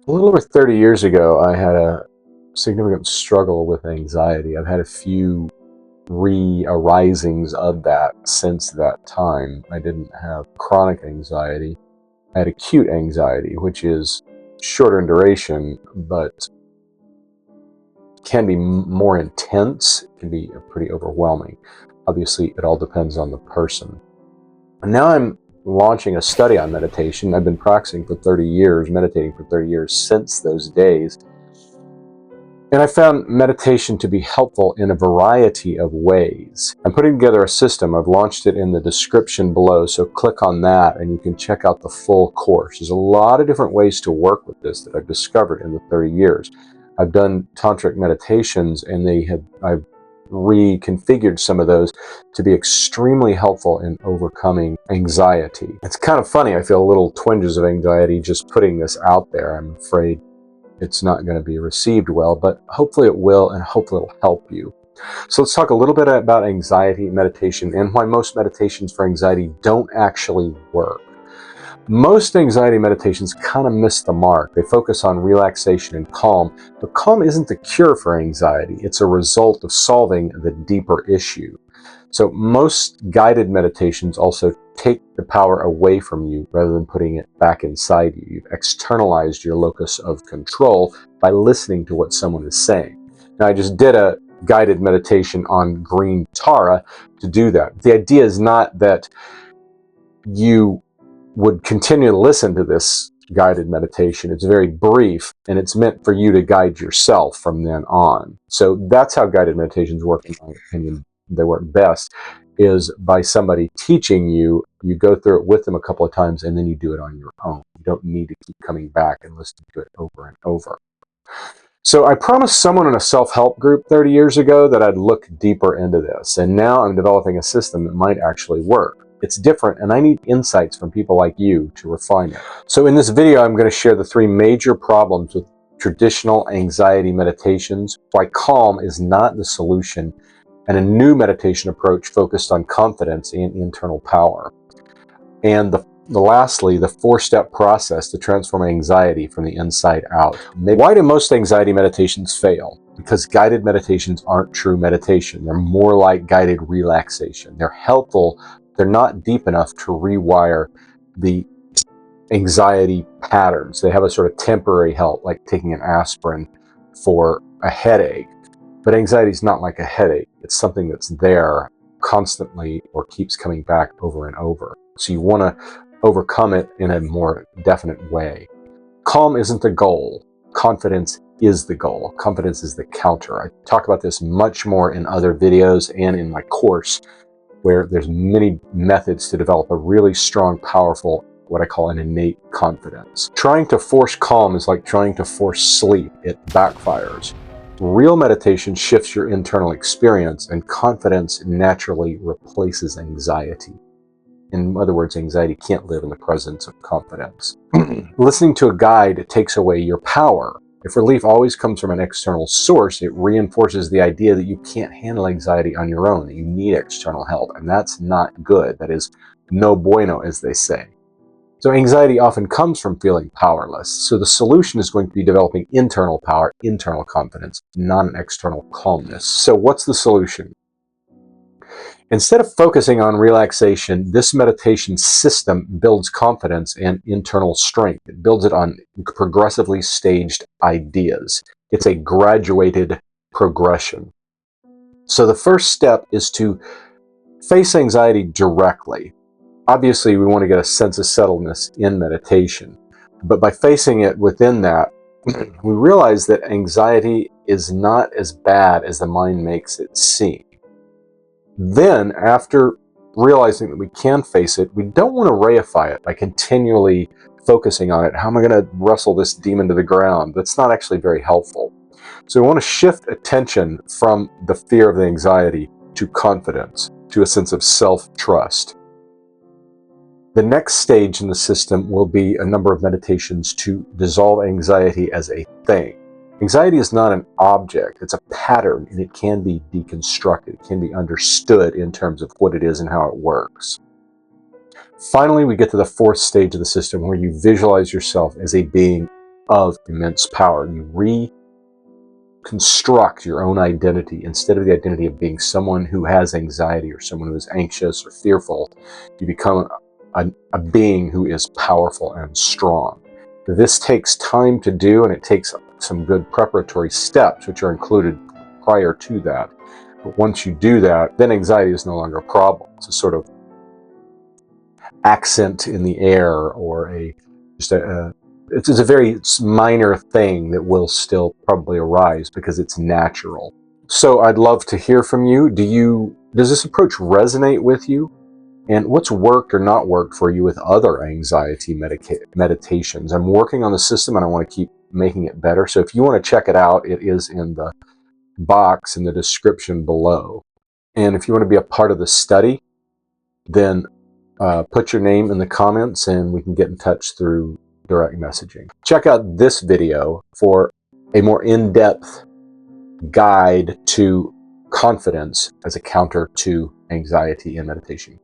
A little over 30 years ago, I had a significant struggle with anxiety. I've had a few re-arisings of that since that time. I didn't have chronic anxiety. I had acute anxiety, which is shorter in duration, but can be more intense. It can be pretty overwhelming. Obviously, it all depends on the person. And now I'm launching a study on meditation. I've been practicing for 30 years, meditating for 30 years since those days. And I found meditation to be helpful in a variety of ways. I'm putting together a system. I've launched it in the description below, so click on that and you can check out the full course. There's a lot of different ways to work with this that I've discovered in the 30 years. I've done tantric meditations and I've reconfigured some of those to be extremely helpful in overcoming anxiety. It's kind of funny. I feel little twinges of anxiety just putting this out there. I'm afraid it's not going to be received well, but hopefully it will, and hopefully it'll help you. So let's talk a little bit about anxiety meditation and why most meditations for anxiety don't actually work. Most anxiety meditations kind of miss the mark. They focus on relaxation and calm, but calm isn't the cure for anxiety. It's a result of solving the deeper issue. So most guided meditations also take the power away from you rather than putting it back inside you. You've externalized your locus of control by listening to what someone is saying. Now, I just did a guided meditation on green Tara to do that. The idea is not that you would continue to listen to this guided meditation. It's very brief, and it's meant for you to guide yourself from then on. So that's how guided meditations work, in my opinion. They work best is by somebody teaching you. You go through it with them a couple of times, and then you do it on your own. You don't need to keep coming back and listening to it over and over. So I promised someone in a self-help group 30 years ago that I'd look deeper into this, and now I'm developing a system that might actually work. It's different, and I need insights from people like you to refine it. So in this video, I'm going to share the 3 major problems with traditional anxiety meditations, why calm is not the solution, and a new meditation approach focused on confidence and internal power. And lastly, the 4-step process to transform anxiety from the inside out. Why do most anxiety meditations fail? Because guided meditations aren't true meditation. They're more like guided relaxation. They're helpful. They're not deep enough to rewire the anxiety patterns. They have a sort of temporary help, like taking an aspirin for a headache. But anxiety is not like a headache. It's something that's there constantly or keeps coming back over and over. So you want to overcome it in a more definite way. Calm isn't the goal. Confidence is the goal. Confidence is the counter. I talk about this much more in other videos and in my course, where there's many methods to develop a really strong, powerful, what I call an innate confidence. Trying to force calm is like trying to force sleep. It backfires. Real meditation shifts your internal experience, and confidence naturally replaces anxiety. In other words, anxiety can't live in the presence of confidence. Listening to a guide takes away your power. If relief always comes from an external source, it reinforces the idea that you can't handle anxiety on your own, that you need external help, and that's not good. That is no bueno, as they say. So anxiety often comes from feeling powerless. So the solution is going to be developing internal power, internal confidence, not an external calmness. So what's the solution? Instead of focusing on relaxation, this meditation system builds confidence and internal strength. It builds it on progressively staged ideas. It's a graduated progression. So the first step is to face anxiety directly. Obviously, we want to get a sense of settledness in meditation. But by facing it within that, we realize that anxiety is not as bad as the mind makes it seem. Then, after realizing that we can face it, we don't want to reify it by continually focusing on it. How am I going to wrestle this demon to the ground? That's not actually very helpful. So we want to shift attention from the fear of the anxiety to confidence, to a sense of self-trust. The next stage in the system will be a number of meditations to dissolve anxiety as a thing. Anxiety is not an object, it's a pattern, and it can be deconstructed. It can be understood in terms of what it is and how it works. Finally, we get to the 4th stage of the system, where you visualize yourself as a being of immense power. You reconstruct your own identity. Instead of the identity of being someone who has anxiety or someone who is anxious or fearful, you become a being who is powerful and strong. This takes time to do, and it takes some good preparatory steps, which are included prior to that. But once you do that, then anxiety is no longer a problem. It's a sort of accent in the air, or it's a very minor thing that will still probably arise because it's natural. So I'd love to hear from you. Does this approach resonate with you? And what's worked or not worked for you with other anxiety meditations? I'm working on the system and I want to keep making it better. So if you want to check it out, it is in the box in the description below. And if you want to be a part of the study, then put your name in the comments and we can get in touch through direct messaging. Check out this video for a more in-depth guide to confidence as a counter to anxiety in meditation.